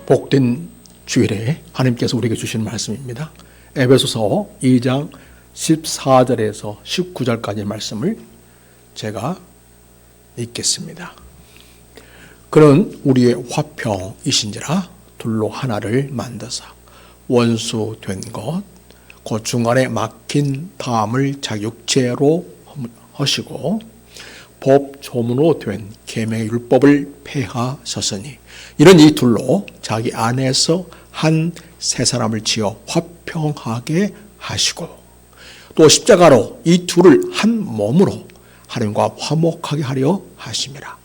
복된 주일에 하나님께서 우리에게 주신 말씀입니다. 에베소서 2장 14절에서 19절까지의 말씀을 제가 읽겠습니다. 그는 우리의 화평이신지라 둘로 하나를 만드사 원수 된 것 그 중간에 막힌 담을 자기 육체로 하시고 법 조문으로 된 계명의 율법을 폐하셨으니 이런 이 둘로 자기 안에서 한 세 사람을 지어 화평하게 하시고 또 십자가로 이 둘을 한 몸으로 하나님과 화목하게 하려 하심이라.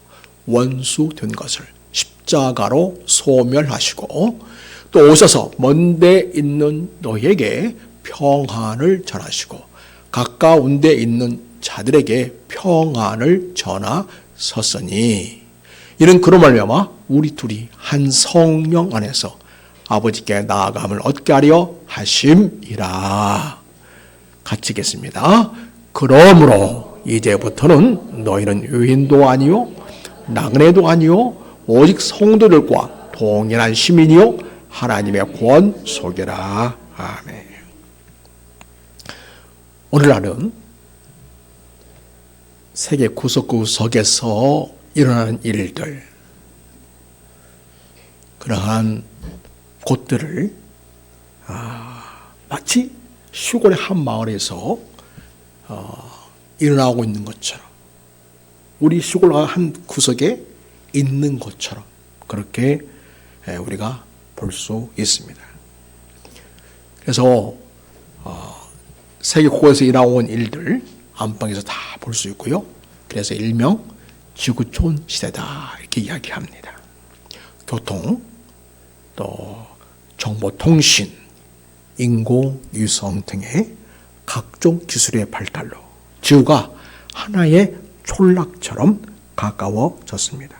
원수 된 것을 십자가로 소멸하시고 또 오셔서 먼데 있는 너희에게 평안을 전하시고 가까운 데 있는 자들에게 평안을 전하셨으니 이는 그로 말미암아 우리 둘이 한 성령 안에서 아버지께 나아감을 얻게 하려 하심이라. 같이 읽겠습니다. 그러므로 이제부터는 너희는 유인도 아니요 나그네도 아니요 오직 성도들과 동일한 시민이요 하나님의 권속이라. 아멘. 오늘날은 세계 구석구석에서 일어나는 일들, 그러한 곳들을 마치 시골의 한 마을에서 일어나고 있는 것처럼, 우리 시골 한 구석에 있는 것처럼 그렇게 우리가 볼 수 있습니다. 그래서 세계 곳곳에서 일어나고 있는 일들 안방에서 다 볼 수 있고요. 그래서 일명 지구촌 시대다 이렇게 이야기합니다. 교통, 또 정보통신, 인공위성 등의 각종 기술의 발달로 지구가 하나의 촌락처럼 가까워졌습니다.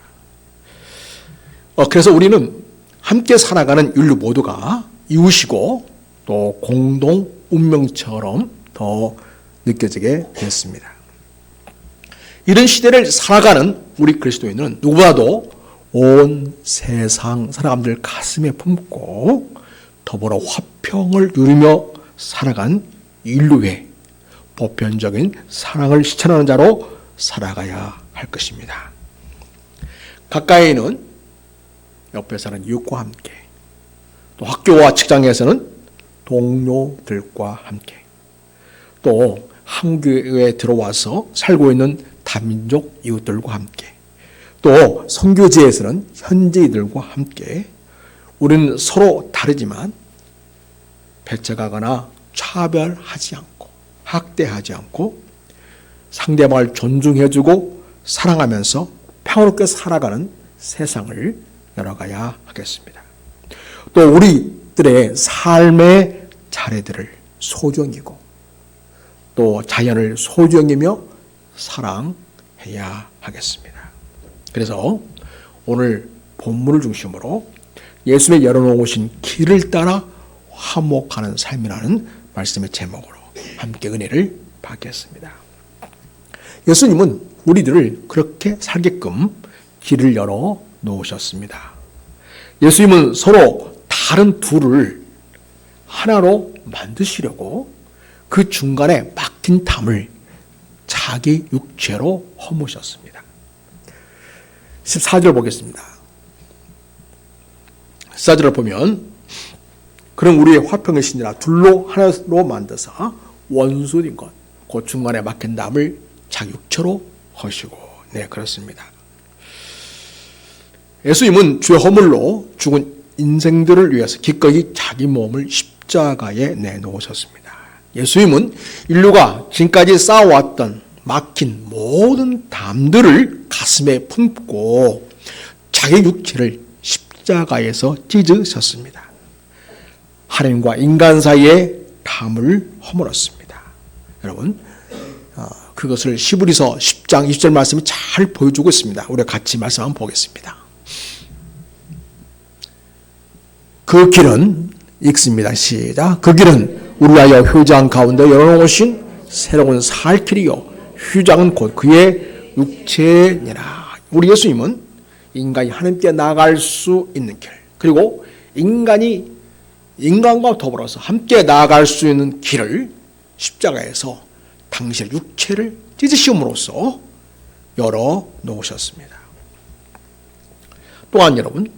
그래서 우리는 함께 살아가는 인류 모두가 이웃이고 또 공동 운명처럼 더 느껴지게 됐습니다. 이런 시대를 살아가는 우리 그리스도인은 누구보다도 온 세상 사람들 가슴에 품고 더불어 화평을 누리며 살아간 인류의 보편적인 사랑을 실천하는 자로 살아가야 할 것입니다. 가까이는 옆에 사는 이웃과 함께, 또 학교와 직장에서는 동료들과 함께, 또 한교회에 들어와서 살고 있는 다민족 이웃들과 함께, 또 선교지에서는 현지인들과 함께 우리는 서로 다르지만 배척하거나 차별하지 않고 학대하지 않고 상대방을 존중해주고 사랑하면서 평화롭게 살아가는 세상을 열어가야 하겠습니다. 또 우리들의 삶의 자리들을 소중히고 또 자연을 소중히며 사랑해야 하겠습니다. 그래서 오늘 본문을 중심으로 예수님의 열어놓으신 길을 따라 화목하는 삶이라는 말씀의 제목으로 함께 은혜를 받겠습니다. 예수님은 우리들을 그렇게 살게끔 길을 열어 놓으셨습니다. 예수님은 서로 다른 둘을 하나로 만드시려고 그 중간에 막힌 담을 자기 육체로 허무셨습니다. 14절 보겠습니다. 14절을 보면 그럼 우리의 화평의 신이라 둘로 하나로 만드사 원수인 것 그 중간에 막힌 담을 자기 육체로 하시고. 네, 그렇습니다. 예수님은 주의 허물로 죽은 인생들을 위해서 기꺼이 자기 몸을 십자가에 내놓으셨습니다. 예수님은 인류가 지금까지 쌓아왔던 막힌 모든 담들을 가슴에 품고 자기 육체를 십자가에서 찢으셨습니다. 하나님과 인간 사이에 담을 허물었습니다. 여러분, 그것을 히브리서 10장 20절 말씀이 잘 보여주고 있습니다. 우리가 같이 말씀 한번 보겠습니다. 그 길은 읽습니다. 시작. 그 길은 우리 위하여 휴장 가운데 열어놓으신 새로운 살 길이요 휴장은 곧 그의 육체니라. 우리 예수님은 인간이 하나님께 나아갈 수 있는 길, 그리고 인간이 인간과 더불어서 함께 나아갈 수 있는 길을 십자가에서 당신의 육체를 찢으심으로써 열어 놓으셨습니다. 또한 여러분,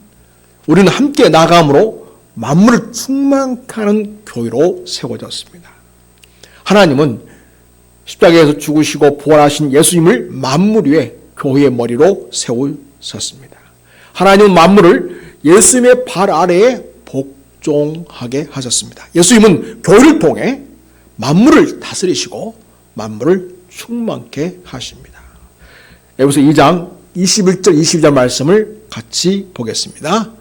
우리는 함께 나아감으로 만물을 충만케 하는 교회로 세워졌습니다. 하나님은 십자가에서 죽으시고 부활하신 예수님을 만물 위에 교회의 머리로 세우셨습니다. 하나님은 만물을 예수님의 발 아래에 복종하게 하셨습니다. 예수님은 교회를 통해 만물을 다스리시고 만물을 충만케 하십니다. 에베소 2장 21절 22절 말씀을 같이 보겠습니다.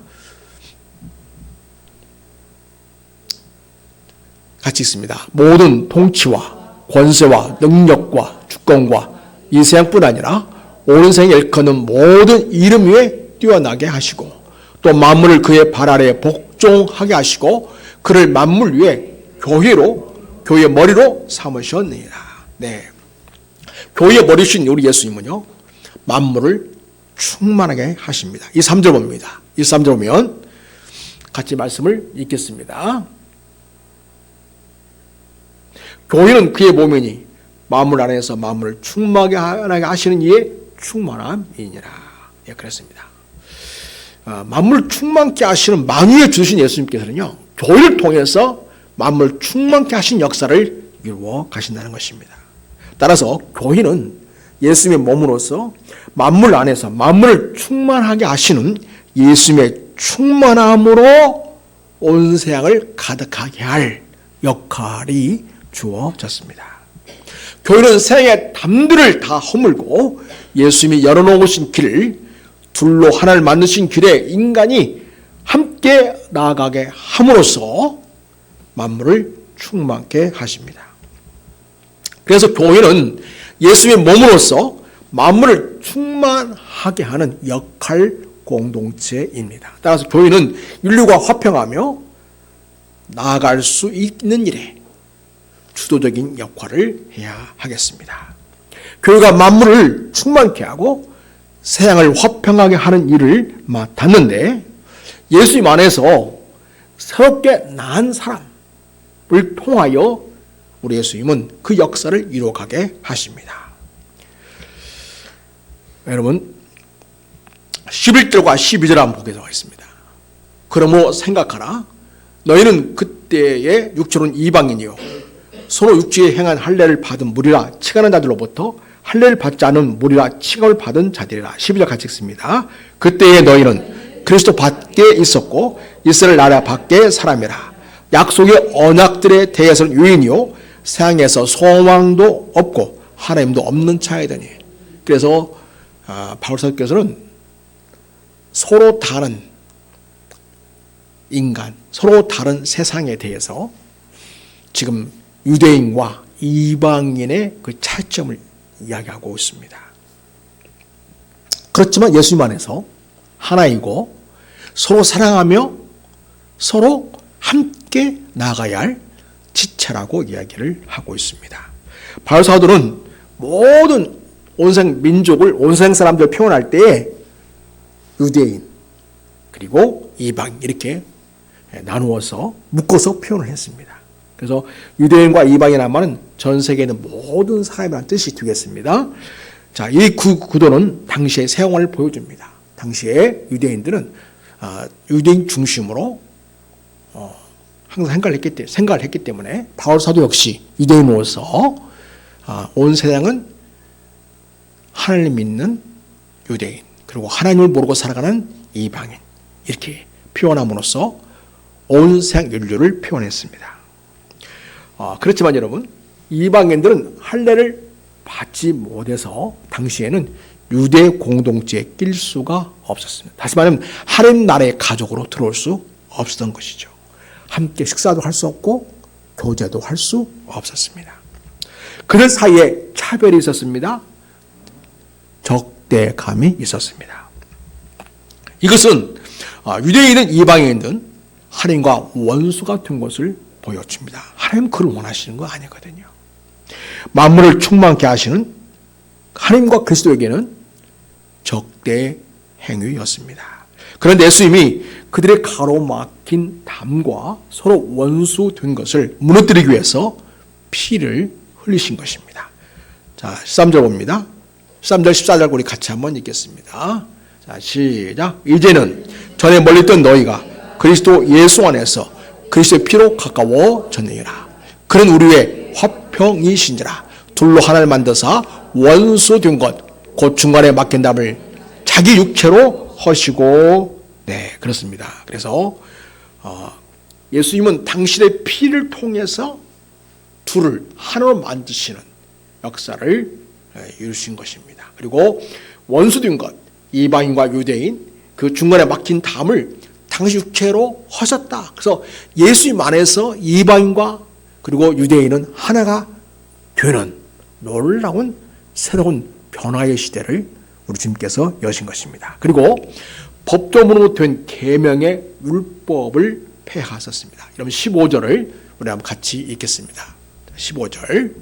같이 있습니다. 모든 통치와 권세와 능력과 주권과 이 세상뿐 아니라 온 세상에 일컫는 모든 이름 위에 뛰어나게 하시고 또 만물을 그의 발 아래에 복종하게 하시고 그를 만물 위에 교회의 머리로 삼으셨느니라. 네, 교회의 머리신 우리 예수님은요 만물을 충만하게 하십니다. 이 3절 봅니다. 이 3절 보면 같이 말씀을 읽겠습니다. 교회는 그의 몸이니 만물 안에서 만물을 충만하게 하시는 이의 충만함이니라. 예, 그렇습니다. 만물 충만케 하시는 만유에 주신 예수님께서는요 교회를 통해서 만물 충만케 하신 역사를 이루어 가신다는 것입니다. 따라서 교회는 예수님의 몸으로서 만물 안에서 만물을 충만하게 하시는 예수님의 충만함으로 온 세상을 가득하게 할 역할이 주어졌습니다. 교회는 세상의 담들을 다 허물고 예수님이 열어놓으신 길을 둘로 하나를 만드신 길에 인간이 함께 나아가게 함으로써 만물을 충만케 하십니다. 그래서 교회는 예수님의 몸으로서 만물을 충만하게 하는 역할 공동체입니다. 따라서 교회는 인류가 화평하며 나아갈 수 있는 일에 주도적인 역할을 해야 하겠습니다. 교회가 만물을 충만케 하고 세상을 화평하게 하는 일을 맡았는데 예수님 안에서 새롭게 난 사람을 통하여 우리 예수님은 그 역사를 이루어가게 하십니다. 여러분 11절과 12절 한번 보도록 하겠습니다. 그러므로 생각하라. 너희는 그때의 육체로는 이방인이요 서로 육체에 행한 할례를 받은 무리라 칙하는 자들로부터 할례를 받지 않은 무리라 칙함을 받은 자들이라. 12절 같이 읽습니다. 그때에 너희는 그리스도 밖에 있었고 이스라엘 나라 밖에 사람이라. 약속의 언약들에 대해서는 유인이요 세상에서 소망도 없고 하나님도 없는 자이더니. 그래서 바울 사도께서는 서로 다른 인간, 서로 다른 세상에 대해서 지금 유대인과 이방인의 그 차이점을 이야기하고 있습니다. 그렇지만 예수님 안에서 하나이고 서로 사랑하며 서로 함께 나가야 할 지체라고 이야기를 하고 있습니다. 바울 사도는 모든 온생 민족을 온생 사람들을 표현할 때에 유대인 그리고 이방인 이렇게 나누어서 묶어서 표현을 했습니다. 그래서 유대인과 이방인이라는 말은 전 세계에 있는 모든 사람이라는 뜻이 되겠습니다. 자, 이 구도는 당시의 세상을 보여줍니다. 당시에 유대인들은 유대인 중심으로 항상 생각을 했기 때문에 바울 사도 역시 유대인으로서 온 세상은 하나님 믿는 유대인 그리고 하나님을 모르고 살아가는 이방인 이렇게 표현함으로써 온 세상 인류를 표현했습니다. 그렇지만 여러분 이방인들은 할례를 받지 못해서 당시에는 유대 공동체에 낄 수가 없었습니다. 다시 말하면 하나님 나라의 가족으로 들어올 수 없었던 것이죠. 함께 식사도 할 수 없고 교제도 할 수 없었습니다. 그들 사이에 차별이 있었습니다. 적대감이 있었습니다. 이것은 유대인은 이방인은 하나님과 원수가 된 것을 보여줍니다. 하나님 그를 원하시는 거 아니거든요. 만물을 충만케 하시는 하나님과 그리스도에게는 적대 행위였습니다. 그런데 예수님이 그들의 가로막힌 담과 서로 원수된 것을 무너뜨리기 위해서 피를 흘리신 것입니다. 자, 13절 봅니다. 13절, 14절 우리 같이 한번 읽겠습니다. 자, 시작. 이제는 전에 멀리 있던 너희가 그리스도 예수 안에서 그리스도의 피로 가까워졌느니라. 그는 우리의 화평이신지라. 둘로 하나를 만드사 원수된 것 곧 중간에 막힌 담을 자기 육체로 허시고, 네, 그렇습니다. 그래서 예수님은 당신의 피를 통해서 둘을 하나로 만드시는 역사를 이루신 것입니다. 그리고 원수된 것, 이방인과 유대인, 그 중간에 막힌 담을 당신 육체로 하셨다. 그래서 예수님 안에서 이방인과 그리고 유대인은 하나가 되는 놀라운 새로운 변화의 시대를 우리 주님께서 여신 것입니다. 그리고 법조문으로 된 계명의 율법을 폐하셨습니다. 여러분 15절을 우리 한번 같이 읽겠습니다. 15절.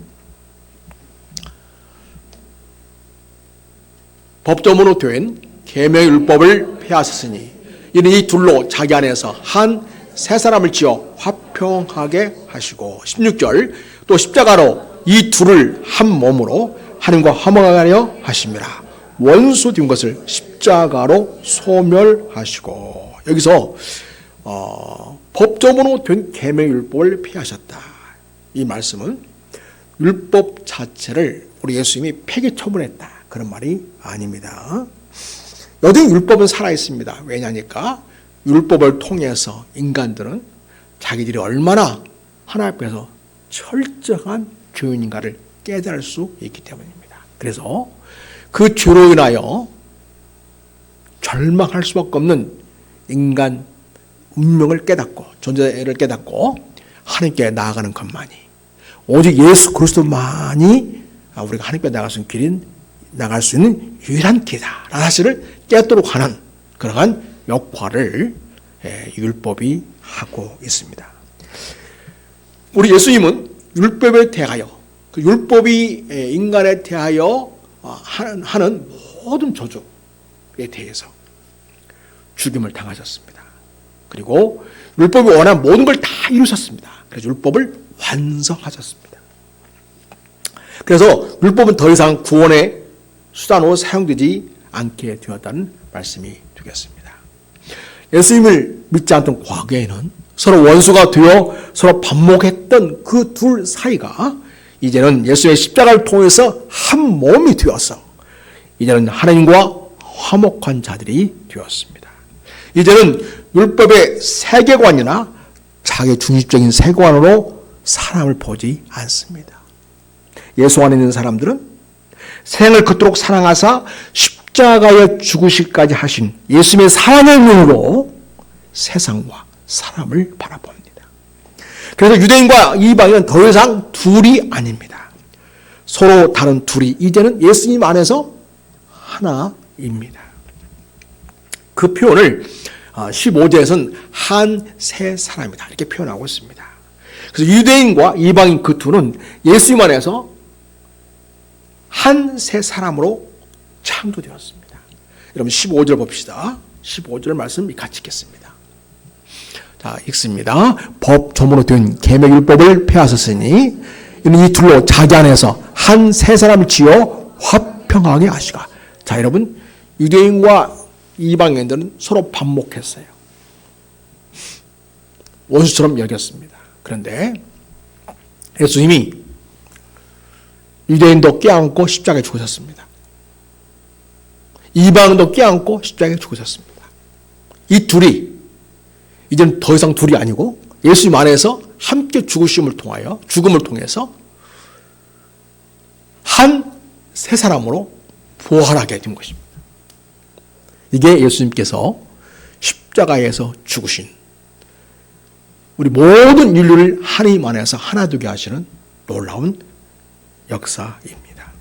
법조문으로 된 계명의 율법을 폐하셨으니 이는 이 둘로 자기 안에서 한 세 사람을 지어 화평하게 하시고, 16절, 또 십자가로 이 둘을 한 몸으로 하나님과 화목하게 하려 하심이라. 원수된 것을 십자가로 소멸하시고. 여기서 법조문으로 된 계명의 율법을 폐하셨다. 이 말씀은 율법 자체를 우리 예수님이 폐기 처분했다, 그런 말이 아닙니다. 여전히 율법은 살아있습니다. 왜냐니까 율법을 통해서 인간들은 자기들이 얼마나 하나님 앞에서 철저한 죄인인가를 깨달을 수 있기 때문입니다. 그래서 그 죄로 인하여 절망할 수밖에 없는 인간 운명을 깨닫고, 존재를 깨닫고 하나님께 나아가는 것만이, 오직 예수 그리스도만이 우리가 하나님께 나아갈 수 있는 유일한 길이다라는 사실을 깨닫도록 하는 그러한 역할을 율법이 하고 있습니다. 우리 예수님은 율법에 대하여, 그 율법이 인간에 대하여 하는 모든 저주에 대해서 죽임을 당하셨습니다. 그리고 율법이 원하는 모든 걸 다 이루셨습니다. 그래서 율법을 완성하셨습니다. 그래서 율법은 더 이상 구원의 수단으로 사용되지 않게 되었다는 말씀이 되겠습니다. 예수님을 믿지 않던 과거에는 서로 원수가 되어 서로 반목했던 그 둘 사이가 이제는 예수의 십자가를 통해서 한 몸이 되어서 이제는 하나님과 화목한 자들이 되었습니다. 이제는 율법의 세계관이나 자기 중심적인 세계관으로 사람을 보지 않습니다. 예수 안에 있는 사람들은 생을 그토록 사랑하사 십자가에 죽으실까지 하신 예수님의 사랑의 눈으로 세상과 사람을 바라봅니다. 그래서 유대인과 이방인은 더 이상 둘이 아닙니다. 서로 다른 둘이 이제는 예수님 안에서 하나입니다. 그 표현을 15절에서는 한 세 사람이다 이렇게 표현하고 있습니다. 그래서 유대인과 이방인 그 둘은 예수님 안에서 한 세 사람으로 창조되었습니다. 여러분 15절 봅시다. 15절 말씀 같이 읽겠습니다. 자, 읽습니다. 법조문으로 된 계명율법을 폐하셨으니 이는 이 둘로 자기 안에서 한 세 사람을 지어 화평하게 하시가. 자, 여러분 유대인과 이방인들은 서로 반목했어요. 원수처럼 여겼습니다. 그런데 예수님이 유대인도 껴안고 십자가에 죽으셨습니다. 이방인도 껴안고 십자가에 죽으셨습니다. 이 둘이 이제는 더 이상 둘이 아니고 예수님 안에서 함께 죽음을 통해서 한 세 사람으로 부활하게 된 것입니다. 이게 예수님께서 십자가에서 죽으신 우리 모든 인류를 하나님 안에서 하나 되게 하시는 놀라운 역사입니다.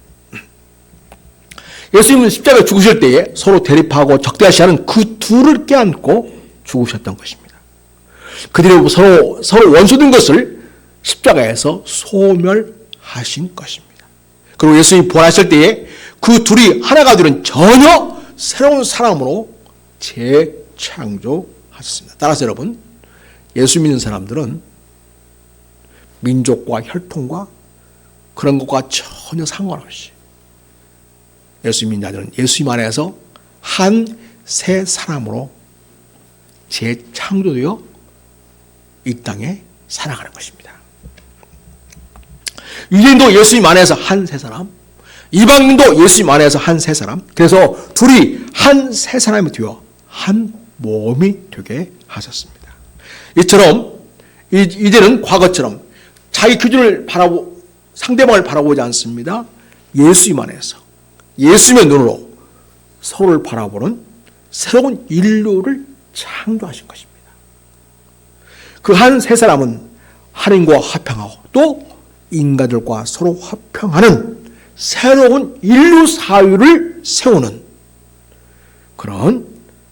예수님은 십자가에 죽으실 때에 서로 대립하고 적대하시는 그 둘을 껴안고 죽으셨던 것입니다. 그들이 서로 원수된 것을 십자가에서 소멸하신 것입니다. 그리고 예수님이 부활하실 때에 그 둘이 하나가 되는 전혀 새로운 사람으로 창조하셨습니다. 따라서 여러분, 예수 믿는 사람들은 민족과 혈통과 그런 것과 전혀 상관없이 예수 믿는 자들은 예수님 안에서 한 새 사람으로 재창조되어 이 땅에 살아가는 것입니다. 유대인도 예수님 안에서 한 새 사람, 이방인도 예수님 안에서 한 새 사람, 그래서 둘이 한 새 사람이 되어 한 몸이 되게 하셨습니다. 이처럼 이제는 과거처럼 자기 기준을 상대방을 바라보지 않습니다. 예수님 안에서 예수님의 눈으로 서로를 바라보는 새로운 인류를 창조하신 것입니다. 그 한 세 사람은 하나님과 화평하고 또 인간들과 서로 화평하는 새로운 인류 사회를 세우는 그런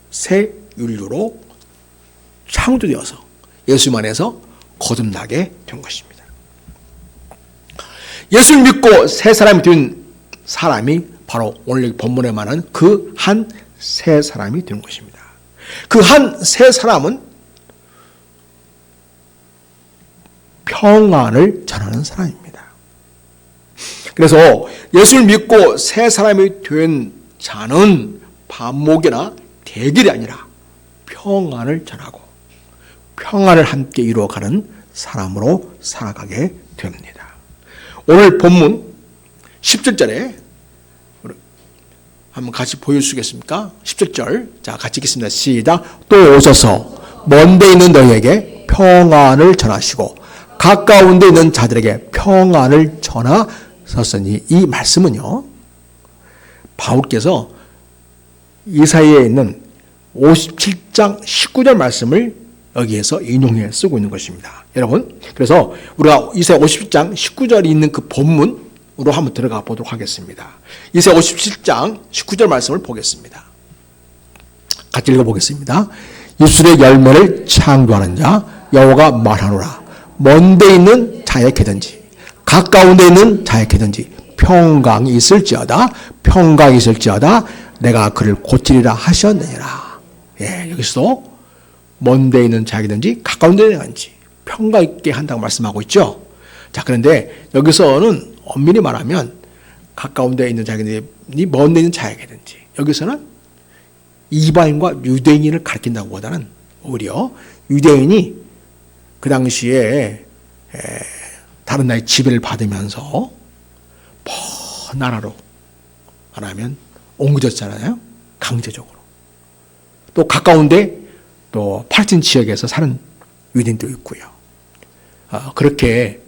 새 인류로 창조되어서 예수님 안에서 거듭나게 된 것입니다. 예수를 믿고 새 사람이 된 사람이 바로 오늘 본문에 말하는 그 한 새 사람이 된 것입니다. 그 한 새 사람은 평안을 전하는 사람입니다. 그래서 예수를 믿고 새 사람이 된 자는 반목이나 대결이 아니라 평안을 전하고 평안을 함께 이루어가는 사람으로 살아가게 됩니다. 오늘 본문 17절에 한번 같이 보여주시겠습니까? 17절. 자, 같이 읽겠습니다. 시작. 또 오셔서 먼데 있는 너희에게 평안을 전하시고 가까운 데 있는 자들에게 평안을 전하셨으니, 이 말씀은요, 바울께서 이사야에 있는 57장 19절 말씀을 여기에서 인용해 쓰고 있는 것입니다. 여러분, 그래서 우리가 이사야 57장 19절이 있는 그 본문으로 한번 들어가 보도록 하겠습니다. 이사야 57장 19절 말씀을 보겠습니다. 같이 읽어보겠습니다. 입술의 열매를 창조하는 자 여호와가 말하노라. 먼데 있는 자에게든지 가까운 데 있는 자에게든지 평강이 있을지어다 내가 그를 고치리라 하셨느니라. 예, 여기서 먼데 있는 자에게든지 가까운 데 있는지 평강 있게 한다고 말씀하고 있죠. 자, 그런데 여기서는 엄밀히 말하면 가까운 데 있는 자에게든지 먼 데 있는 자에게든지, 여기서는 이방인과 유대인을 가리킨다고 보다는 오히려 유대인이 그 당시에 다른 나라의 지배를 받으면서 먼 나라로 말하면 옮겨졌잖아요. 강제적으로. 또 가까운데 또 팔estin 지역에서 사는 유대인도 있고요. 그렇게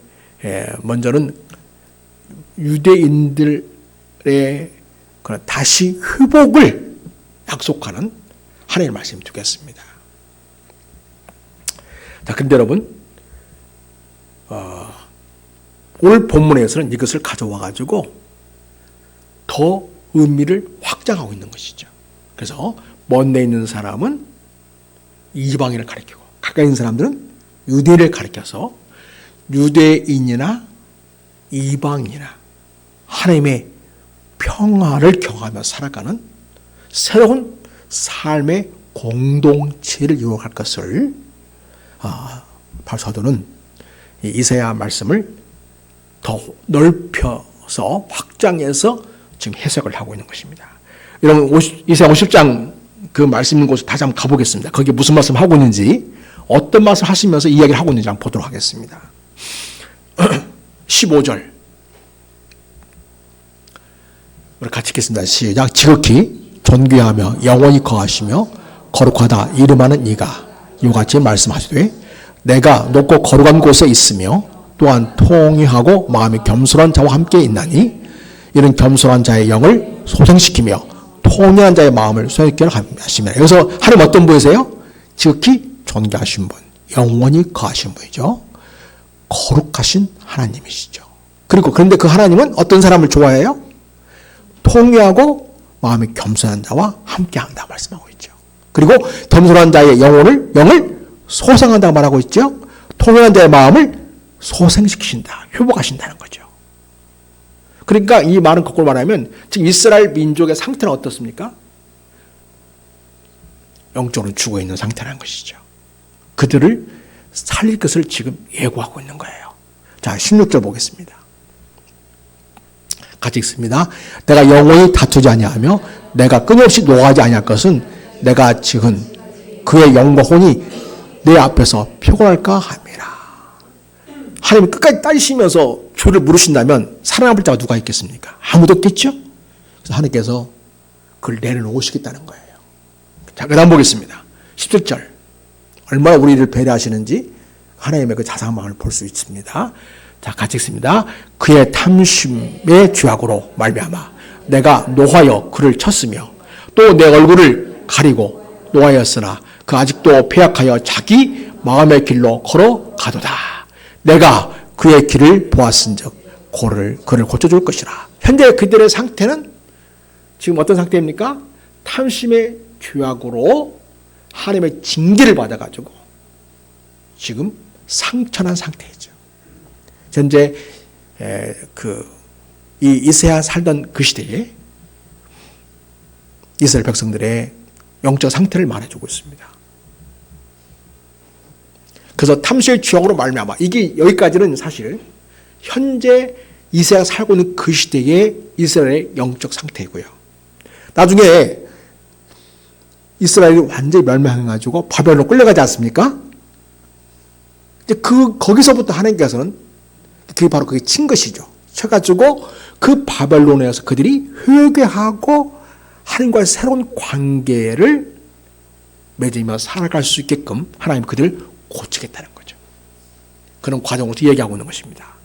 먼저는 유대인들의 그런 다시 회복을 약속하는 하나님의 말씀을 두겠습니다. 자, 그런데 여러분, 오늘 본문에서는 이것을 가져와 가지고 더 의미를 확장하고 있는 것이죠. 그래서 먼데 있는 사람은 이방인을 가리키고 가까이 있는 사람들은 유대인을 가리켜서 유대인이나 이방인이나 하나님의 평화를 경험하며 살아가는 새로운 삶의 공동체를 이루어갈 것을 바로 사도는 이사야 말씀을 더 넓혀서 확장해서 지금 해석을 하고 있는 것입니다. 여러분, 이사야 50장 그 말씀 있는 곳을 다시 한번 가보겠습니다. 거기에 무슨 말씀 하고 있는지, 어떤 말씀 하시면서 이야기를 하고 있는지 한번 보도록 하겠습니다. 15절 우리 같이 읽겠습니다. 시작. 지극히 존귀하며 영원히 거하시며 거룩하다 이름하는 이가 이같이 말씀하시되 내가 높고 거룩한 곳에 있으며 또한 통회하고 마음이 겸손한 자와 함께 있나니 이는 겸손한 자의 영을 소생시키며 통회한 자의 마음을 소생케 하시며, 여기서 하나님 어떤 분이세요? 지극히 존귀하신 분, 영원히 거하신 분이죠. 거룩하신 하나님이시죠. 그런데 그 하나님은 어떤 사람을 좋아해요? 통회하고 마음이 겸손한 자와 함께한다 말씀하고 있죠. 그리고 겸손한 자의 영을 소생한다고 말하고 있죠. 통회한 자의 마음을 소생시키신다, 회복하신다는 거죠. 그러니까 이 말은 거꾸로 말하면 지금 이스라엘 민족의 상태는 어떻습니까? 영적으로 죽어 있는 상태라는 것이죠. 그들을 살릴 것을 지금 예고하고 있는 거예요. 자, 16절 보겠습니다. 같이 읽습니다. 내가 영원히 다투지 아니하며 내가 끊임없이 노하지 아니할 것은 내가 지금 그의 영과 혼이 내 앞에서 피곤할까 함이라. 하나님 끝까지 따지시면서 주를 물으신다면 살아남을 자가 누가 있겠습니까? 아무도 없겠죠? 그래서 하나님께서 그를 내려놓으시겠다는 거예요. 자, 그 다음 보겠습니다. 17절. 얼마나 우리를 배려하시는지 하나님의 그 자상한 마음을 볼 수 있습니다. 자, 같이 읽습니다. 그의 탐심의 죄악으로 말미암아 내가 노하여 그를 쳤으며 또 내 얼굴을 가리고 노하였으나 그 아직도 패약하여 자기 마음의 길로 걸어가도다. 내가 그의 길을 보았은즉 그를 고쳐줄 것이라. 현재 그들의 상태는 지금 어떤 상태입니까? 탐심의 죄악으로 하나님의 징계를 받아가지고 지금 상처난 상태이죠. 현재 이 이새야 살던 그 시대에 이스라엘 백성들의 영적 상태를 말해주고 있습니다. 그래서 탐심의 죄악으로 말미암아 이게 여기까지는 사실 현재 이새야가 살고 있는 그 시대의 이스라엘의 영적 상태이고요. 나중에 이스라엘이 완전히 멸망해가지고 바벨론으로 끌려가지 않습니까? 이제 거기서부터 하나님께서는 그게 바로 그게 친 것이죠. 쳐가지고 그 바벨론에서 그들이 회개하고 하나님과의 새로운 관계를 맺으며 살아갈 수 있게끔 하나님 그들을 고치겠다는 거죠. 그런 과정을 얘기하고 있는 것입니다.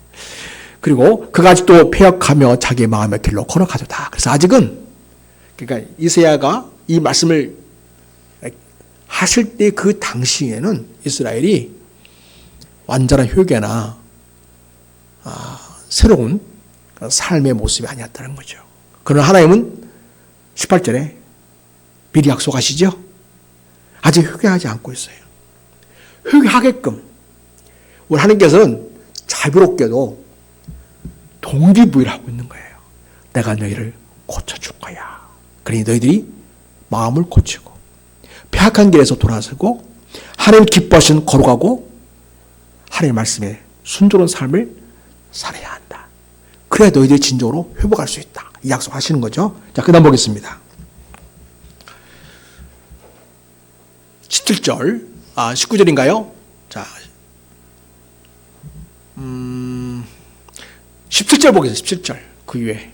그리고 그가 아직도 패역하며 자기의 마음의 길로 걸어가도다. 그래서 아직은 그러니까 이새야가 이 말씀을 하실 때 그 당시에는 이스라엘이 완전한 회개나 새로운 삶의 모습이 아니었다는 거죠. 그러나 하나님은 18절에 미리 약속하시죠. 아직 회개하지 않고 있어요. 회개하게끔 우리 하나님께서는 자비롭게도 동기부여를 하고 있는 거예요. 내가 너희를 고쳐줄 거야. 그러니 너희들이 마음을 고치고 패악한 길에서 돌아서고 하나님 기뻐하시는 거룩하고 하나님의 말씀에 순조로운 삶을 살아야 한다. 그래야 너희들이 진정으로 회복할 수 있다. 이 약속하시는 거죠. 자, 그 다음 보겠습니다. 17절, 19절인가요? 자, 17절 보겠습니다. 17절. 그 위에.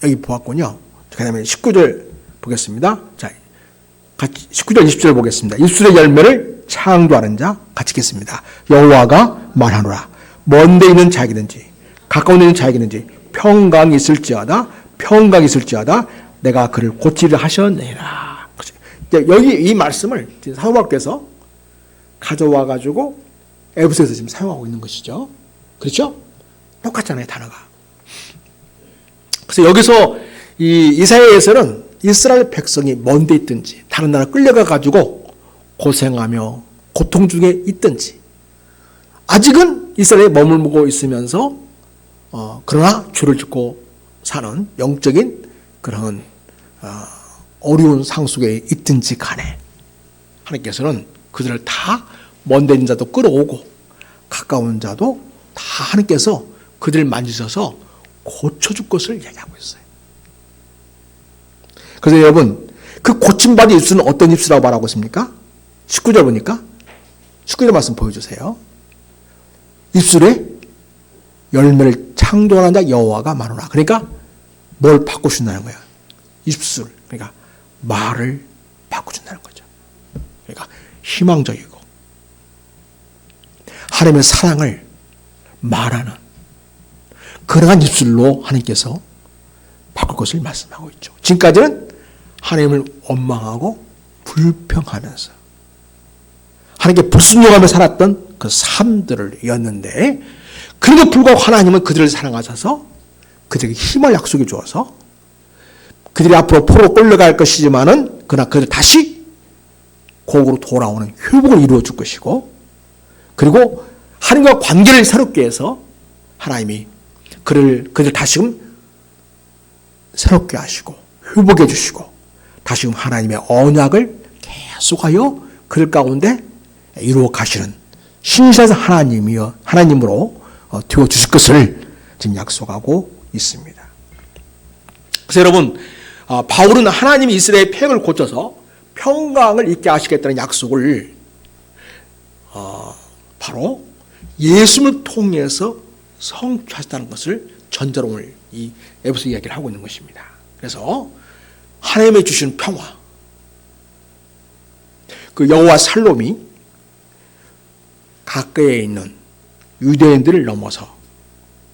여기 보았군요. 그 다음에 19절 보겠습니다. 자, 같이 19절, 20절 보겠습니다. 입술의 열매를 창조하는 자, 같이 읽겠습니다. 여호와가 말하노라. 먼데 있는 자에게든지, 가까운 데 있는 자에게든지, 평강이 있을지어다, 내가 그를 고치려 하셨느니라. 여기 이 말씀을 사도 바울께서 가져와가지고 에베소에서 지금 사용하고 있는 것이죠. 그렇죠? 똑같잖아요, 단어가. 그래서 여기서 이 이사야에서는 이스라엘 백성이 먼 데 있든지 다른 나라 끌려가가지고 고생하며 고통 중에 있든지 아직은 이스라엘에 머물고 있으면서 그러나 죄를 짓고 사는 영적인 그런 어려운 상황 속에 있든지 간에 하나님께서는 그들을 다 먼 데 있는 자도 끌어오고 가까운 자도 다 하나님께서 그들을 만지셔서 고쳐줄 것을 얘기하고 있어요. 그래서 여러분 그 고침받은 입술은 어떤 입술이라고 말하고 있습니까? 19절 보니까 19절 말씀 보여주세요. 입술에 열매를 창조하는 자 여호와가 말하노라. 그러니까 뭘 바꿔준다는 거야. 입술. 그러니까 말을 바꿔준다는 거죠. 그러니까 희망적이고 하나님의 사랑을 말하는 그러한 입술로 하나님께서 바꿀 것을 말씀하고 있죠. 지금까지는 하나님을 원망하고 불평하면서 하나님께 불순종하며 살았던 그 삶들이었는데 그래도 불구하고 하나님은 그들을 사랑하셔서 그들에게 힘을 약속해 주어서 그들이 앞으로 포로 끌려갈 것이지만은 그러나 그들 다시 고국으로 돌아오는 회복을 이루어 줄 것이고 그리고 하나님과 관계를 새롭게 해서 하나님이 그들 다시금 새롭게 하시고 회복해 주시고 다시금 하나님의 언약을 계속하여 그들 가운데 이루어 가시는 신실한 하나님으로 되어주실 것을 지금 약속하고 있습니다. 그래서 여러분, 바울은 하나님이 이스라엘의 폐역을 고쳐서 평강을 있게 하시겠다는 약속을 바로 예수를 통해서 성취하셨다는 것을 전제로 오늘 이 에베소 이야기를 하고 있는 것입니다. 그래서 하나님의 주신 평화, 그 여호와 살롬이 가까이에 있는 유대인들을 넘어서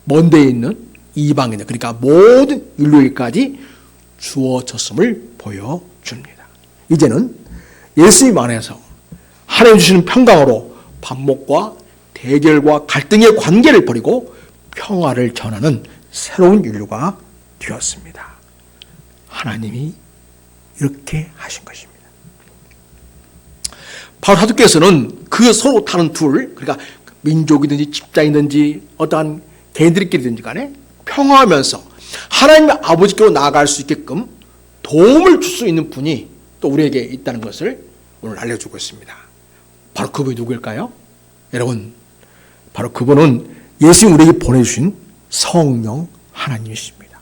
먼 데에 있는 이방인들, 그러니까 모든 인류에게까지 주어졌음을 보여줍니다. 이제는 예수님 안에서 하나님 주시는 평강으로 반목과 대결과 갈등의 관계를 버리고 평화를 전하는 새로운 인류가 되었습니다. 하나님이 이렇게 하신 것입니다. 바울 사도께서는 그 서로 다른 둘, 그러니까 민족이든지 집단이든지 어떠한 개인들끼리든지 간에 평화하면서 하나님의 아버지께로 나아갈 수 있게끔 도움을 줄 수 있는 분이 또 우리에게 있다는 것을 오늘 알려주고 있습니다. 바로 그분이 누구일까요? 여러분, 바로 그분은 예수님 우리에게 보내주신 성령 하나님이십니다.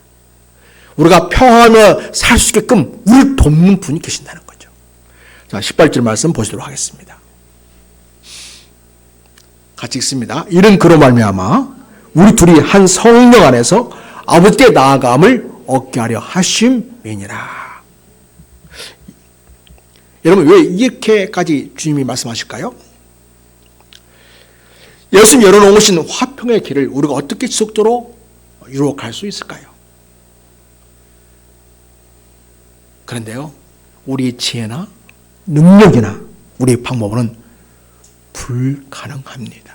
우리가 평화하며 살 수 있게끔 우리를 돕는 분이 계신다는 거죠. 자, 18절 말씀 보시도록 하겠습니다. 같이 읽습니다. 이는 그로 말미암아 우리 둘이 한 성령 안에서 아버지께 나아감을 얻게 하려 하심이니라. 여러분, 왜 이렇게까지 주님이 말씀하실까요? 예수님 열어놓으신 화평의 길을 우리가 어떻게 지속적으로 이루어갈 수 있을까요? 그런데요, 우리의 지혜나 능력이나 우리의 방법은 불가능합니다.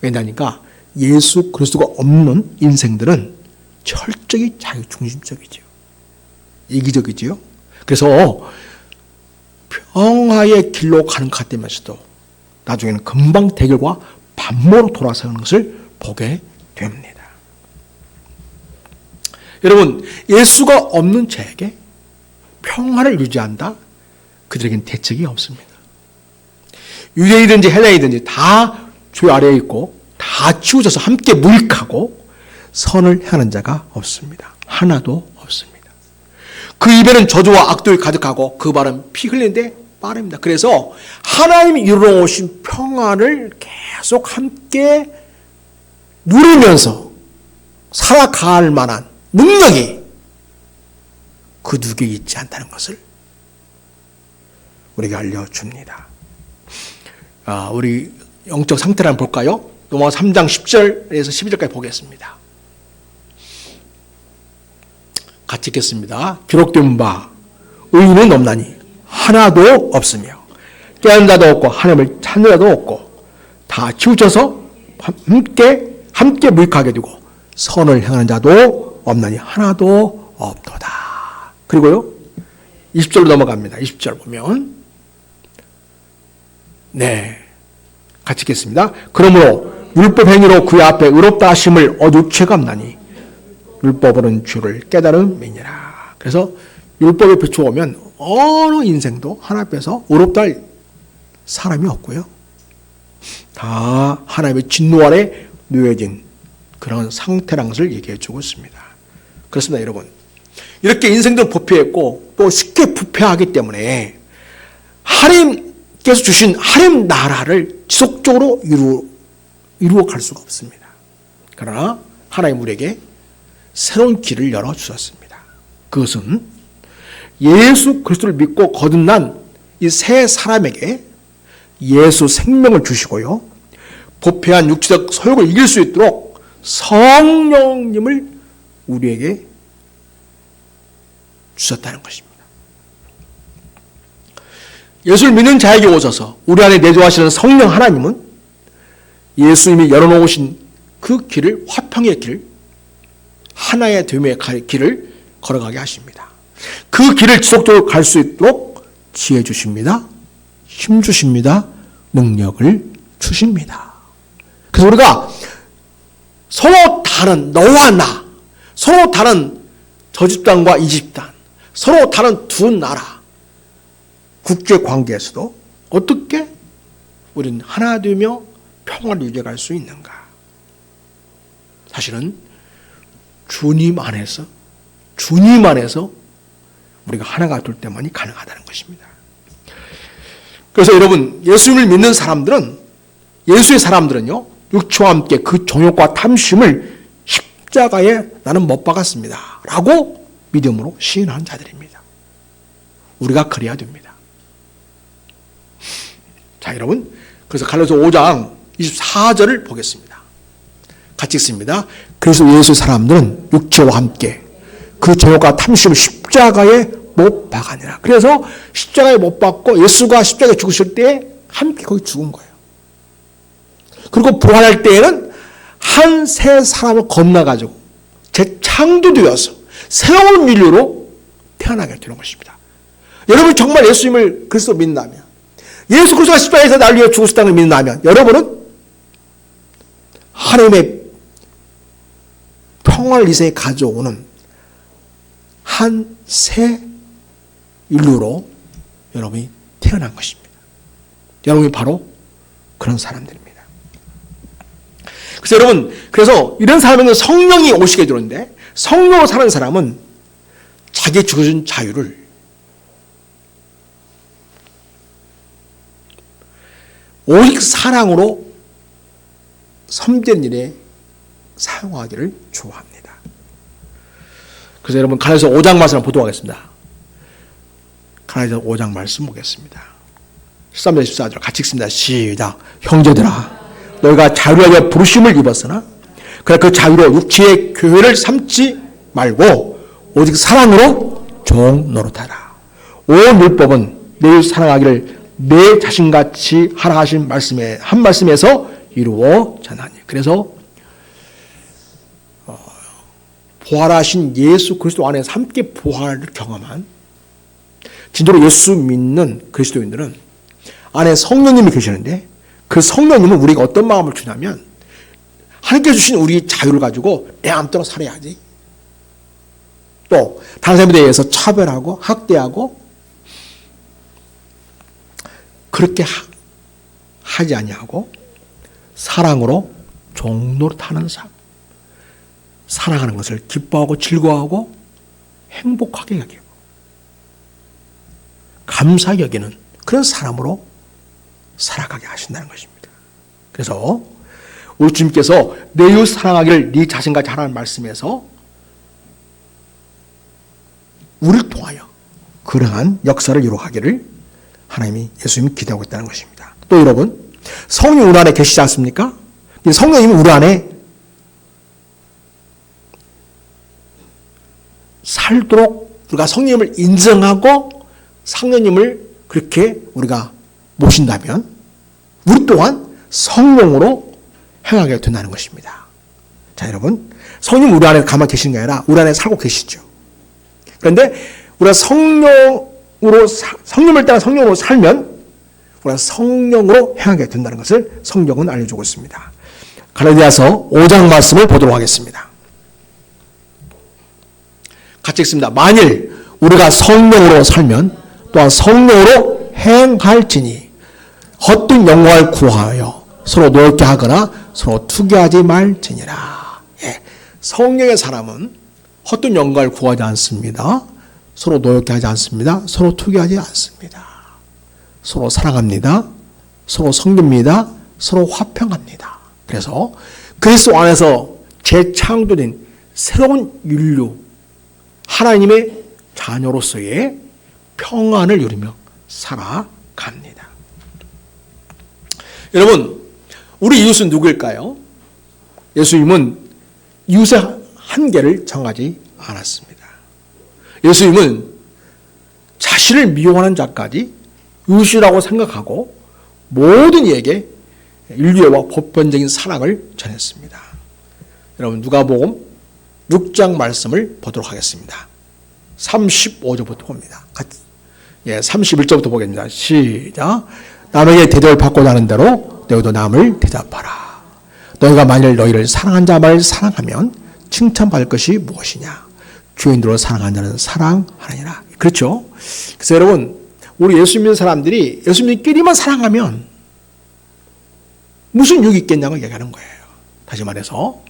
왜냐하니까 예수 그리스도가 없는 인생들은 철저히 자기중심적이죠. 이기적이지요. 그래서 평화의 길로 가는 것 같으면서도 나중에는 금방 대결과 반모로 돌아서는 것을 보게 됩니다. 여러분, 예수가 없는 자에게 평화를 유지한다? 그들에게는 대책이 없습니다. 유대인이든지 헬라인이든지 다 주 아래에 있고 다 치우쳐서 함께 무익하고 선을 행하는 자가 없습니다. 하나도 없습니다. 그 입에는 저주와 악독이 가득하고 그 발은 피 흘리는데 빠릅니다. 그래서 하나님이 이루어 오신 평안을 계속 함께 누리면서 살아갈 만한 능력이 그 누구에 있지 않다는 것을 우리가 알려줍니다. 우리 영적 상태를 한번 볼까요? 로마서 3장 10절에서 12절까지 보겠습니다. 같이 읽겠습니다. 기록된 바 의인은 없나니 하나도 없으며 깨닫는 자도 없고 하나님을 찾는 자도 없고 다 치우쳐서 함께 무익하게 되고 선을 행하는 자도 없나니 하나도 없도다. 그리고요 20절로 넘어갑니다. 20절 보면 같이 읽겠습니다. 그러므로 율법 행위로 그 앞에 의롭다 하심을 얻을 죄가 없나니 율법으로는 주를 깨달음이니라. 그래서 율법에 비추어오면 어느 인생도 하나님 앞에서 의롭다 할 사람이 없고요. 다 하나님의 진노 아래 놓여진 그런 상태라는 것을 얘기해 주고 있습니다. 그렇습니다, 여러분. 이렇게 인생들은 부패했고 또 쉽게 부패하기 때문에 하나님께서 주신 하나님 나라를 지속적으로 이루어 갈 수가 없습니다. 그러나 하나님 우리에게 새로운 길을 열어주셨습니다. 그것은 예수 그리스도를 믿고 거듭난 이 새 사람에게 예수 생명을 주시고요. 부패한 육체적 소욕을 이길 수 있도록 성령님을 우리에게 주셨다는 것입니다. 예수를 믿는 자에게 오셔서 우리 안에 내주하시는 성령 하나님은 예수님이 열어놓으신 그 길을, 화평의 길, 하나의 됨의 길을 걸어가게 하십니다. 그 길을 지속적으로 갈 수 있도록 지혜 주십니다. 힘 주십니다. 능력을 주십니다. 그래서 우리가 서로 다른 너와 나, 서로 다른 저 집단과 이 집단, 서로 다른 두 나라, 국제 관계에서도 어떻게 우리는 하나 되며 평화를 유지할 수 있는가? 사실은 주님 안에서 우리가 하나가 될 때만이 가능하다는 것입니다. 그래서 여러분, 예수님을 믿는 사람들은, 예수의 사람들은요, 육체와 함께 그 정욕과 탐심을 십자가에 나는 못 박았습니다 라고 믿음으로 시인하는 자들입니다. 우리가 그래야 됩니다. 자, 여러분, 그래서 갈라디아서 5장 24절을 보겠습니다. 같이 읽습니다. 그래서 예수의 사람들은 육체와 함께 그 정욕과 탐심을 십자가에 못 박아니라. 그래서 십자가에 못 박고 예수가 십자가에 죽으실 때 함께 거기 죽은 거예요. 그리고 부활할 때에는 한 새 사람을 건너가지고 재창조되어서 새로운 인류로 태어나게 되는 것입니다. 여러분 정말 예수님을 그리스도 믿는다면, 예수 그리스도가 십자가에서 나를 위해 죽으셨다는 걸 믿는다면, 여러분은 하나님의 평화를 이 세상에 가져오는 한 새 인류로 여러분이 태어난 것입니다. 여러분이 바로 그런 사람들입니다. 그래서 여러분, 그래서 이런 사람에게 성령이 오시게 되는데, 성령으로 사는 사람은 자기 주어진 자유를 오직 사랑으로 섬기는 일에 사용하기를 좋아합니다. 그래서 여러분, 갈라디아서 5장 말씀을 보도록 하겠습니다. 갈라디아서 5장 말씀 보겠습니다. 13절 14절 같이 읽습니다. 시작. 형제들아, 너희가 자유를 위하여 부르심을 입었으나 그래 그 자유로 육체의 교회를 삼지 말고 오직 사랑으로 종 노릇하라. 온 율법은 내 사랑하기를 내 자신같이 하라 하신 말씀에 한 말씀에서 이루어졌나니. 그래서 부활하신 예수 그리스도 안에서 함께 부활을 경험한 진짜로 예수 믿는 그리스도인들은 안에 성령님이 계시는데, 그 성령님은 우리가 어떤 마음을 주냐면, 하나님께 주신 우리 자유를 가지고 내 마음대로 살아야지, 또 다른 사람에 대해서 차별하고 학대하고 그렇게 하지 아니하고 사랑으로 종노릇하는 삶, 사랑하는 것을 기뻐하고 즐거워하고 행복하게 여기고 감사하게 여기는 그런 사람으로 살아가게 하신다는 것입니다. 그래서 우리 주님께서 내 이웃 사랑하기를 네 자신같이 하라는 말씀에서 우리를 통하여 그러한 역사를 이루어가기를 하나님이, 예수님이 기대하고 있다는 것입니다. 또 여러분, 성령이 우리 안에 계시지 않습니까? 성령님이 우리 안에 살도록 우리가 성령님을 인정하고 성령님을 그렇게 우리가 모신다면 우리 또한 성령으로 행하게 된다는 것입니다. 자, 여러분, 성령님 우리 안에 가만히 계시는 게 아니라 우리 안에 살고 계시죠. 그런데 우리가 성령을 따라 성령으로 살면 우리가 성령으로 행하게 된다는 것을 성경은 알려주고 있습니다. 갈라디아서 5장 말씀을 보도록 하겠습니다. 같이 읽습니다. 만일 우리가 성령으로 살면 또한 성령으로 행할지니 헛된 영광을 구하여 서로 노엽게 하거나 서로 투기하지 말지니라. 예, 성령의 사람은 헛된 영광을 구하지 않습니다. 서로 노엽게 하지 않습니다. 서로 투기하지 않습니다. 서로 사랑합니다. 서로 섬깁니다. 서로 화평합니다. 그래서 그리스도 안에서 재창조된 새로운 인류, 하나님의 자녀로서의 평안을 누리며 살아갑니다. 여러분, 우리 이웃은 누구일까요? 예수님은 이웃의 한계를 정하지 않았습니다. 예수님은 자신을 미워하는 자까지 이웃이라고 생각하고 모든 이에게 인류애와 보편적인 사랑을 전했습니다. 여러분, 누가복음 6장 말씀을 보도록 하겠습니다. 35절부터 봅니다. 31절부터 보겠습니다. 시작. 남에게 대접을 받고자 하는 대로 너희도 남을 대접하라. 너희가 만일 너희를 사랑한 자만을 사랑하면 칭찬받을 것이 무엇이냐? 교인들로 사랑하는 자는 사랑하느니라. 그렇죠? 그래서 여러분, 우리 예수 믿는 사람들이 예수 믿기만 사랑하면 무슨 유익이 있겠냐고 얘기하는 거예요. 다시 말해서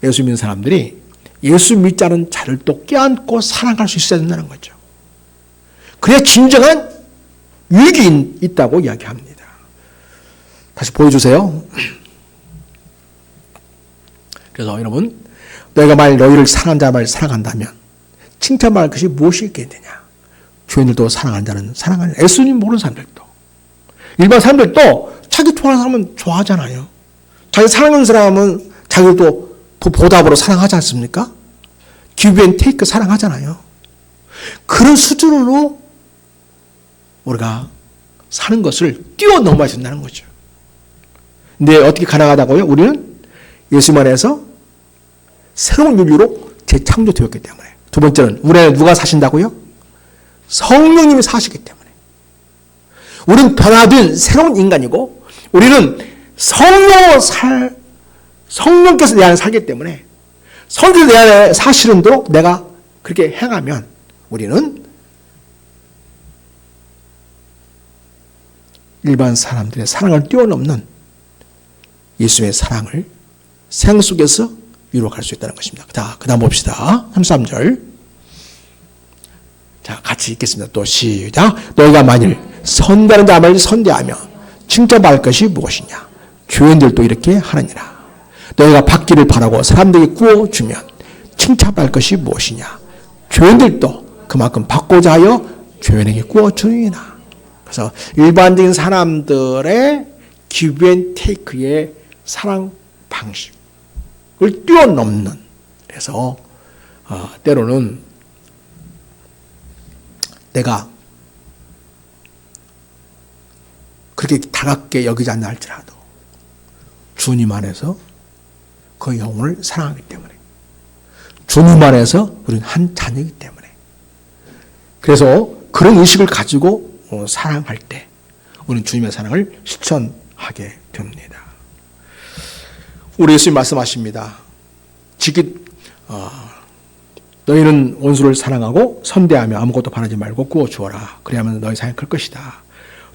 예수 믿는 사람들이 예수 믿지 않은 자를 또 껴안고 사랑할 수 있어야 된다는 거죠. 그래야 진정한 유익이 있다고 이야기합니다. 다시 보여주세요. 그래서 여러분, 너희가 만일 너희를 사랑한 자를 사랑한다면 칭찬받을 것이 무엇이 있겠느냐. 교인들도 사랑하는 자는 사랑하는, 예수님 모르는 사람들도, 일반 사람들도 자기 좋아하는 사람은 좋아하잖아요. 자기 사랑하는 사람은 자기도 보답으로 사랑하지 않습니까? give and take 사랑하잖아요. 그런 수준으로 우리가 사는 것을 뛰어넘어야 된다는 거죠. 근데 어떻게 가능하다고요? 우리는 예수 안에서 새로운 인류로 재창조되었기 때문에. 두 번째는 우리 안에 누가 사신다고요? 성령님이 사시기 때문에. 우리는 변화된 새로운 인간이고 우리는 성령께서 내 안에 살기 때문에 성령께서 내 안에 사시는 대로 내가 그렇게 행하면 우리는 일반 사람들의 사랑을 뛰어넘는 예수의 사랑을 세상 속에서 이루어갈 수 있다는 것입니다. 자, 그 다음 봅시다. 33절. 자, 같이 읽겠습니다. 또 시작. 너희가 만일 선대하는 자를 선대하며 칭찬받을 것이 무엇이냐. 교인들도 이렇게 하느니라. 너희가 받기를 바라고 사람들에게 구워주면 칭찬받을 것이 무엇이냐. 교인들도 그만큼 받고자 하여 교인에게 구워주느니라. 그래서 일반적인 사람들의 give and take의 사랑 방식을 뛰어넘는, 그래서 때로는 내가 그렇게 다갑게 여기지 않나 할지라도 주님 안에서 그 영혼을 사랑하기 때문에, 주님 안에서 우리는 한 자녀이기 때문에, 그래서 그런 의식을 가지고 사랑할 때 우리는 주님의 사랑을 실천하게 됩니다. 우리 예수님 말씀하십니다. 너희는 원수를 사랑하고 선대하며 아무것도 바라지 말고 구워 주어라. 그래야만 너희 사랑이 클 것이다.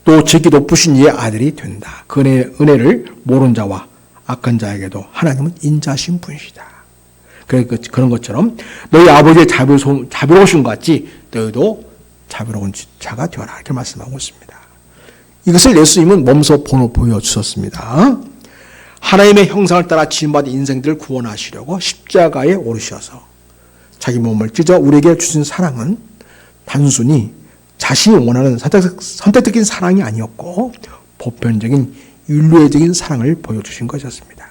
또 지극히 높으신 이의 아들이 된다. 그 은혜를 모르는 자와 악한 자에게도 하나님은 인자하신 분이시다. 그런 것처럼 너희 아버지의 자비로우신 것 같이 너희도 자비로운 자가 되어라. 이렇게 말씀하고 있습니다. 이것을 예수님은 몸소 보여주셨습니다. 하나님의 형상을 따라 지음받은 인생들을 구원하시려고 십자가에 오르셔서 자기 몸을 찢어 우리에게 주신 사랑은 단순히 자신이 원하는 선택적인 사랑이 아니었고 보편적인 인류애적인 사랑을 보여주신 것이었습니다.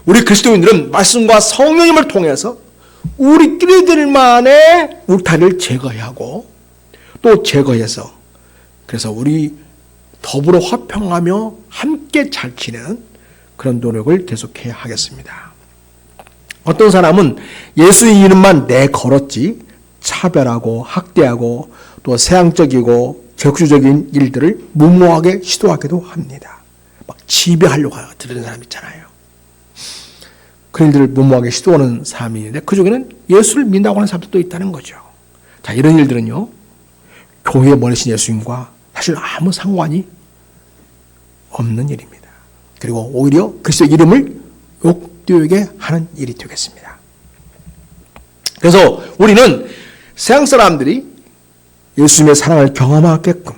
우리 그리스도인들은 말씀과 성령님을 통해서 우리끼리들만의 울타리를 제거해야 하고 또 제거해서 그래서 우리 더불어 화평하며 함께 잘 지내는 그런 노력을 계속해야 하겠습니다. 어떤 사람은 예수의 이름만 내걸었지 차별하고 학대하고 또 세상적이고 적수적인 일들을 무모하게 시도하기도 합니다. 막 지배하려고 들은 사람 있잖아요. 그런 일들을 무모하게 시도하는 사람이 있는데 그 중에는 예수를 믿는다고 하는 사람도 있다는 거죠. 자, 이런 일들은요, 교회에 보내신 예수님과 사실 아무 상관이 없는 일입니다. 그리고 오히려 그리스도의 이름을 욕되게 하는 일이 되겠습니다. 그래서 우리는 세상 사람들이 예수님의 사랑을 경험하게끔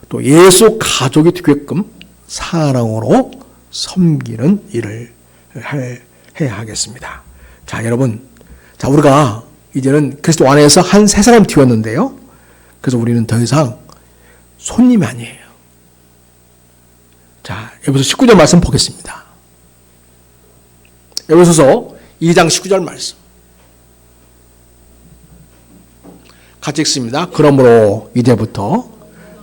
또 예수 가족이 되게끔 사랑으로 섬기는 일을 해야 하겠습니다. 자, 여러분. 자, 우리가 이제는 그리스도 안에서 한 세 사람이 되었는데요. 그래서 우리는 더 이상 손님이 아니에요. 자, 에베소서 19절 말씀 보겠습니다. 에베소서 2장 19절 말씀. 같이 읽습니다. 그러므로 이제부터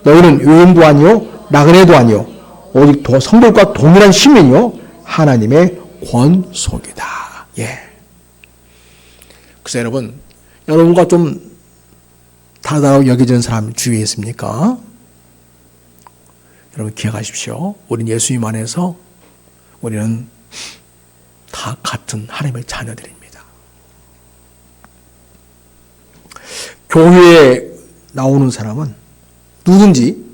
너희는 유인도 아니요 나그네도 아니요 오직 성도들과 동일한 시민이요 하나님의 권속이다. 예. 그래서 여러분과 좀 다르다고 여겨지는 사람 주위에 있습니까? 여러분 기억하십시오. 우리는 예수님 안에서 우리는 다 같은 하나님의 자녀들입니다. 교회에 나오는 사람은 누구든지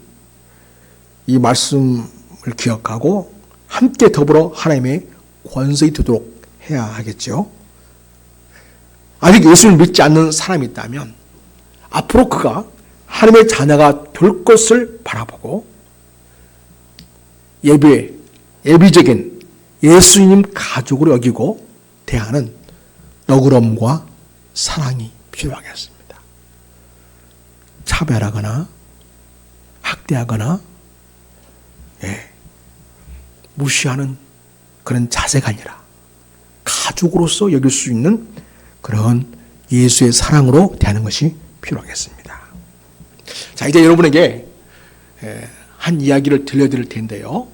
이 말씀을 기억하고 함께 더불어 하나님의 권속이 되도록 해야 하겠죠. 아직 예수를 믿지 않는 사람이 있다면 앞으로 그가 하나님의 자녀가 될 것을 바라보고 예비적인 예수님 가족으로 여기고 대하는 너그러움과 사랑이 필요하겠습니다. 차별하거나 학대하거나 무시하는 그런 자세가 아니라 가족으로서 여길 수 있는 그런 예수의 사랑으로 대하는 것이 필요하겠습니다. 자, 이제 여러분에게 한 이야기를 들려드릴 텐데요.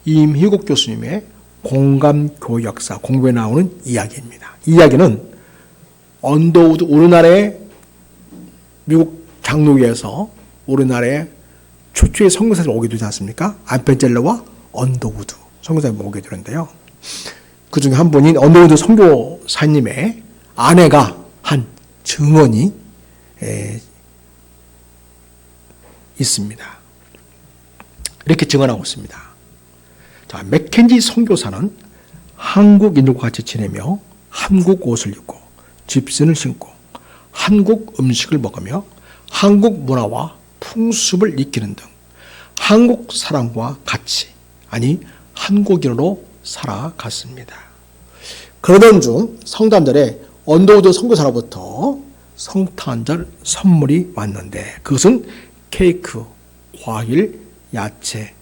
임희국 교수님의 공감교회 역사 공부에 나오는 이야기입니다. 이 이야기는 언더우드 우리나라의 미국 장로교에서 우리나라의 최초의 선교사들이 오게 되지 않습니까? 안펜젤러와 언더우드 선교사님이 오게 되는데요. 그 중에 한 분인 언더우드 선교사님의 아내가 한 증언이 있습니다. 이렇게 증언하고 있습니다. 자, 맥켄지 선교사는 한국인들과 같이 지내며 한국 옷을 입고 집신을 신고 한국 음식을 먹으며 한국 문화와 풍습을 익히는 등 한국 사람과 같이, 아니 한국인으로 살아갔습니다. 그러던 중 성탄절에 언더우드 선교사로부터 성탄절 선물이 왔는데 그것은 케이크, 과일, 야채,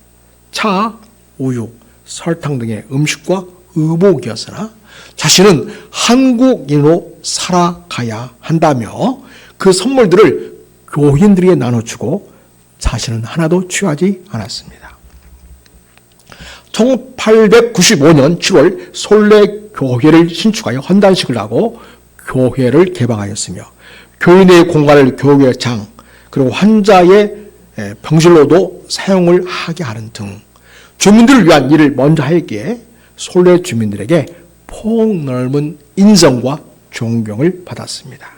차, 우유, 설탕 등의 음식과 의복이었으나 자신은 한국인으로 살아가야 한다며 그 선물들을 교인들에게 나눠주고 자신은 하나도 취하지 않았습니다. 1895년 7월 솔레 교회를 신축하여 헌단식을 하고 교회를 개방하였으며 교인의 공간을 교회장 그리고 환자의 병실로도 사용을 하게 하는 등 주민들을 위한 일을 먼저 하였기에 솔레 주민들에게 폭넓은 인정과 존경을 받았습니다.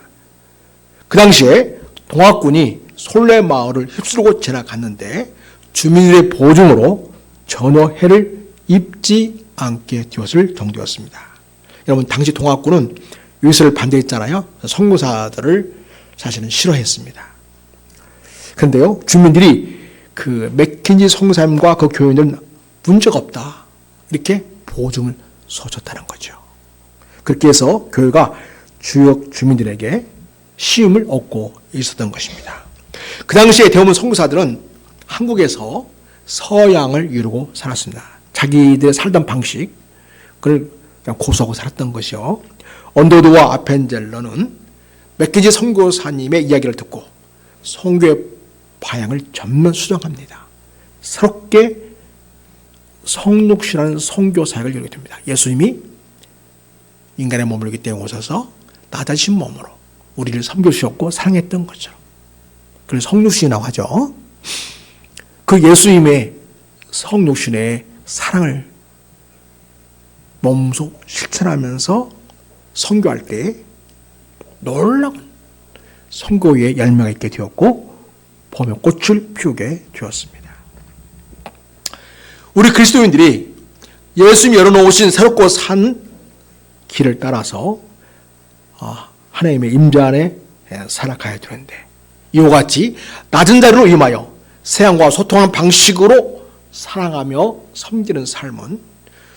그 당시에 동학군이 솔레 마을을 휩쓸고 지나갔는데 주민들의 보증으로 전혀 해를 입지 않게 되었을 정도였습니다. 여러분, 당시 동학군은 유세를 반대했잖아요. 선교사들을 사실은 싫어했습니다. 그런데요, 주민들이 그 맥킨지 선교사님과 그 교인들은 문제가 없다, 이렇게 보증을 서줬다는 거죠. 그렇게 해서 교회가 지역 주민들에게 시음을 얻고 있었던 것입니다. 그 당시에 대부분 선교사들은 한국에서 서양을 이루고 살았습니다. 자기들의 살던 방식을 그냥 고수하고 살았던 것이요. 언더우드와 아펜젤러는 맥킨지 선교사님의 이야기를 듣고 선교의 방향을 전면 수정합니다. 새롭게 성육신하는 선교 사역을 이루게 됩니다. 예수님이 인간의 몸을 이기 때문에 오셔서 낮아진 몸으로 우리를 섬겨주셨고 사랑했던 것처럼, 그래서 성육신이라고 하죠. 그 예수님의 성육신의 사랑을 몸소 실천하면서 선교할 때 놀라운 선교의 열매가 있게 되었고 봄에 꽃을 피우게 되었습니다. 우리 그리스도인들이 예수님이 열어놓으신 새롭고 산 길을 따라서 하나님의 임재 안에 살아가야 되는데, 이와 같이 낮은 자리로 임하여 세상과 소통하는 방식으로 사랑하며 섬기는 삶은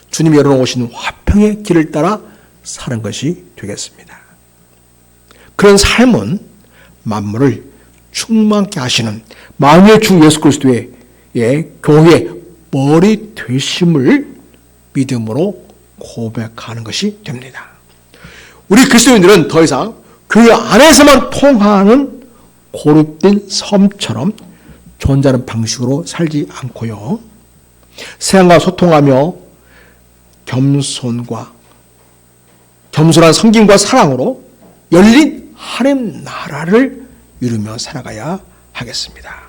주님이 열어놓으신 화평의 길을 따라 사는 것이 되겠습니다. 그런 삶은 만물을 충만케 하시는 만유의 주 예수 그리스도의 교회의 머리 되심을 믿음으로 고백하는 것이 됩니다. 우리 그리스도인들은 더 이상 교회 안에서만 통하는 고립된 섬처럼 존재하는 방식으로 살지 않고요, 세상과 소통하며 겸손한 섬김과 사랑으로 열린 하나님 나라를 이루며 살아가야 하겠습니다.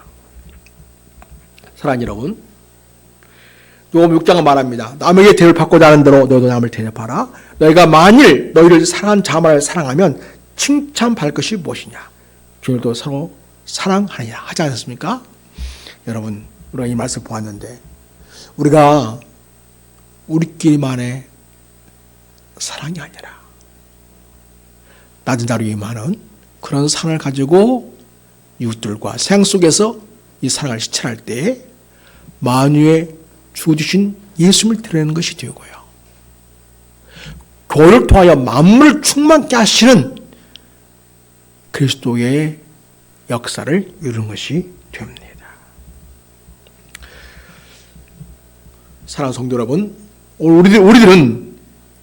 사랑하는 여러분, 요금 6장은 말합니다. 남에게 대우를 받고자 하는 대로 너희도 남을 대접하라. 너희가 만일 너희를 사랑한 자만을 사랑하면 칭찬받을 것이 무엇이냐? 교회도 서로 사랑하느니라 하지 않았습니까? 여러분, 우리가 이 말씀 보았는데 우리가 우리끼리만의 사랑이 아니라 낮은 자를 위하는 그런 사랑을 가지고 이웃들과 세상 속에서 이 사랑을 실천할 때 만유에 주어주신 예수님을 드리는 것이 되고요. 교회를 통하여 만물을 충만케 하시는 그리스도의 역사를 이루는 것이 됩니다. 사랑하는 성도 여러분, 우리들은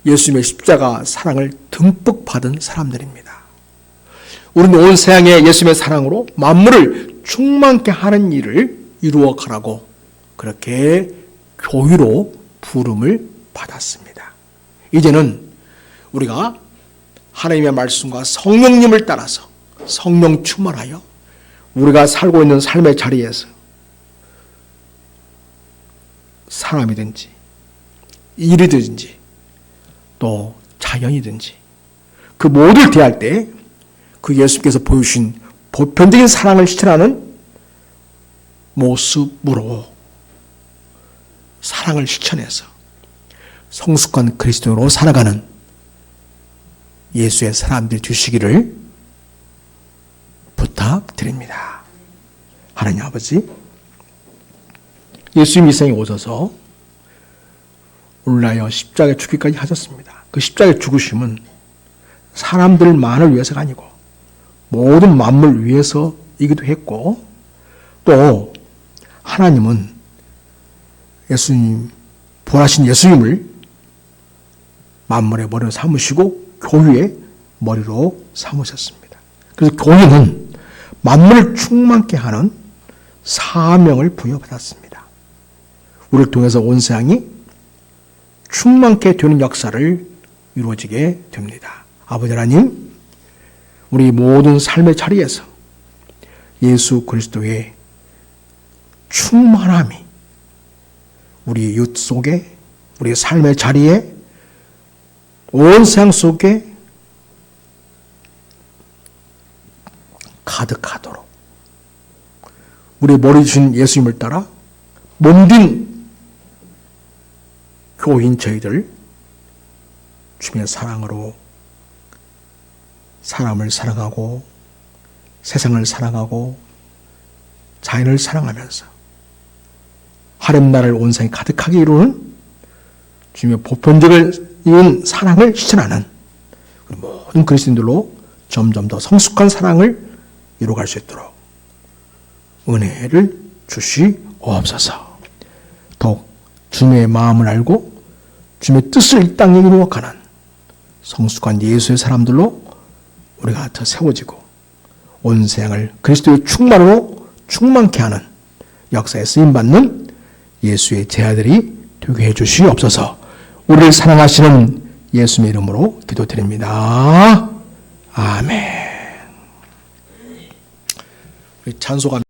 예수님의 십자가 사랑을 듬뿍 받은 사람들입니다. 우리는 온 세상에 예수님의 사랑으로 만물을 충만케 하는 일을 이루어 가라고 그렇게 교회로 부름을 받았습니다. 이제는 우리가 하나님의 말씀과 성령님을 따라서 성령 충만하여 우리가 살고 있는 삶의 자리에서 사람이든지 일이든지 또 자연이든지 그 모두를 대할 때 그 예수께서 보여주신 보편적인 사랑을 실천하는 모습으로 사랑을 실천해서 성숙한 그리스도로 살아가는 예수의 사람들이 되시기를 부탁드립니다. 하나님 아버지, 예수님 이 세상에 오셔서 오늘날 십자가에 죽기까지 하셨습니다. 그 십자가에 죽으심은 사람들만을 위해서가 아니고 모든 만물을 위해서이기도 했고, 또 하나님은 예수님, 부활하신 예수님을 만물의 머리로 삼으시고 교회의 머리로 삼으셨습니다. 그래서 교회는 만물을 충만케 하는 사명을 부여받았습니다. 우리를 통해서 온 세상이 충만케 되는 역사를 이루어지게 됩니다. 아버지 하나님, 우리 모든 삶의 자리에서 예수 그리스도의 충만함이 우리 이웃 속에, 우리 삶의 자리에, 온 세상 속에 가득하도록 우리 머리 주신 예수님을 따라 몸din 교인 저희들 주님의 사랑으로 사람을 사랑하고 세상을 사랑하고 자연을 사랑하면서 하렘나를 온 세상에 가득하게 이루는 주님의 보편적인 사랑을 실천하는 모든 그리스도인들로 점점 더 성숙한 사랑을 이루어갈 수 있도록 은혜를 주시옵소서. 더욱 주님의 마음을 알고 주님의 뜻을 이 땅에 이루어가는 성숙한 예수의 사람들로 우리가 더 세워지고 온 세상을 그리스도의 충만으로 충만케 하는 역사에 쓰임받는 예수의 제자들이 되게 해주시옵소서. 우리를 사랑하시는 예수님의 이름으로 기도드립니다. 아멘. 찬송가